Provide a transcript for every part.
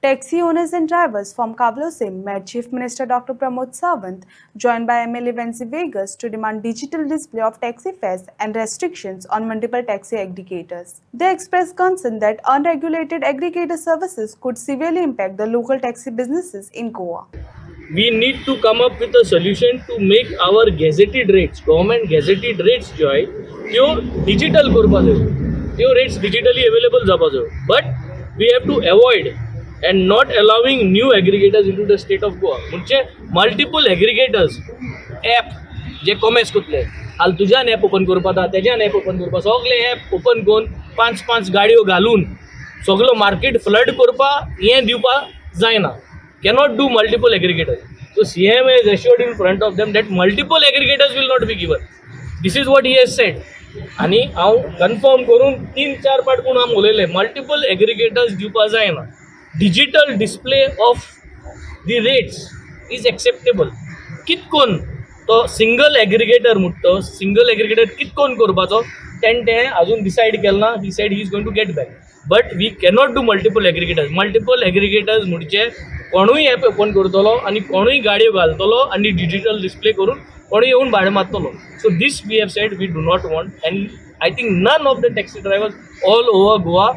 Taxi owners and drivers from Kavlosim met Chief Minister Dr. Pramod Sawant, joined by MLA Vency Vegas, to demand digital display of taxi fares and restrictions on multiple taxi aggregators. They expressed concern that unregulated aggregator services could severely impact the local taxi businesses in Goa. We need to come up with a solution to make our gazetted rates, government gazetted rates जो आहे त्यो digital करपा जायो, त्यो rates digitally available जावपा जायो. But we have to avoid and not allowing new aggregators into the state of Goa. म्हणजे multiple aggregators app जे commerce करतले हाल तुज्यान ॲप ओपन करपा जाता, तेज्यान ॲप ओपन करपा, सगळे ॲप ओपन करून पांच गाडयो घालून सगळो मार्केट फ्लड करपा हें दिवपा जायना. Cannot do multiple aggregators. So CM has assured in front of them that multiple aggregators will not be given. This is what he has said. आणि हांव कन्फर्म करून 3-4 पाट कोण हांव उलयलें, मल्टिपल एग्रिगेटर्स दिवपा जायना. Digital display of the rates is acceptable. कितकोन तो सिंगल एग्रिगेटर म्हणटा, सिंगल एग्रिगेटर कितकोन करपाचो तेणें अजून डिसायड केलें ना. He said he is going to get back. But we cannot do multiple aggregators. Multiple aggregators म्हणजे कोणूय ॲप ओपन करतलो आनी कोणूय गाडयो घालतलो आनी डिजिटल डिस्प्ले करून कोणूय येवन भाडें मारतलो. So this we have said we do not want. And I think none of the taxi drivers all over Goa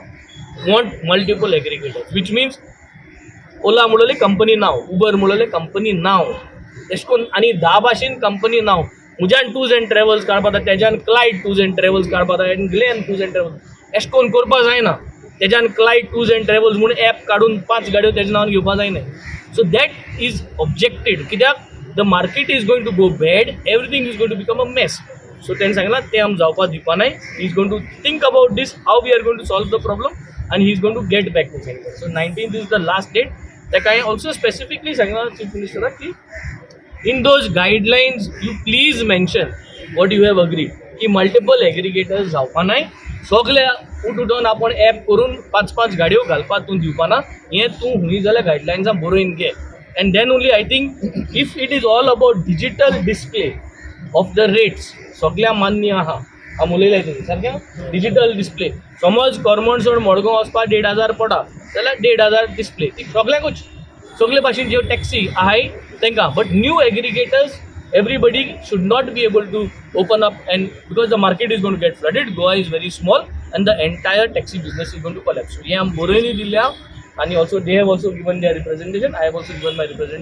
want multiple aggregators, which means Ola म्हणले कंपनी नाव, उबर म्हणले कंपनी नाव, अशें करून आनी 10 भाशेन कंपनी नाव. म्हज्यान टूर्स एंड ट्रॅवल्स काडपा जाता, तेज्यान क्लायड टूर्स एंड ट्रॅवल्स काडपा जाता, आनी ग्लेन टूर्स एंड ट्रॅवल्स, अशें करून करपा जायना. तेज्यान क्लायड टूर्स एंड ट्रॅवल्स म्हणून ॲप काडून 5 गाडयो तेज्या नांवान घेवपा जायना. So that is objected. कित्याक the market is going to go bad, everything is going to become a mess. So तेणें सांगलां तें आमी जावपा दिवपा नाय. He is going to think about this, how we are going to solve the problem, आनी he is going to get back to centre. So 19th is the last date. तेका हांवें ऑल्सो स्पेसिफिकली सांगलां chief मिनिस्टराक की in those guidelines you please mention what you have agreed की multiple aggregators जावपा नाय. सगळे उठून आपण ॲप करून 5 गाडयो घालपा तूं दिवपा ना. हें तूं हुंय जाल्यार गायडलायन्सां बरोवन घे. And then only I think if it is all about digital display of the rates सगळ्या मान्य आहा. हांव उलयलें तुमी सारकें. डिजिटल डिस्प्ले समज करमणसोड मडगांव वचपा 1,500 पडा जाल्यार 1,500 डिस्प्ले ती सगळ्यांकूच, सगळे भाशेन ज्यो टॅक्सी आहाय तांकां. But new aggregators everybody should not be able to open up, and because the market is going to get flooded, Goa is very small and the entire taxi business is going to collapse. So yeah, I'm Boreni Dilya, and also they have also given their representation. I have also given my representation.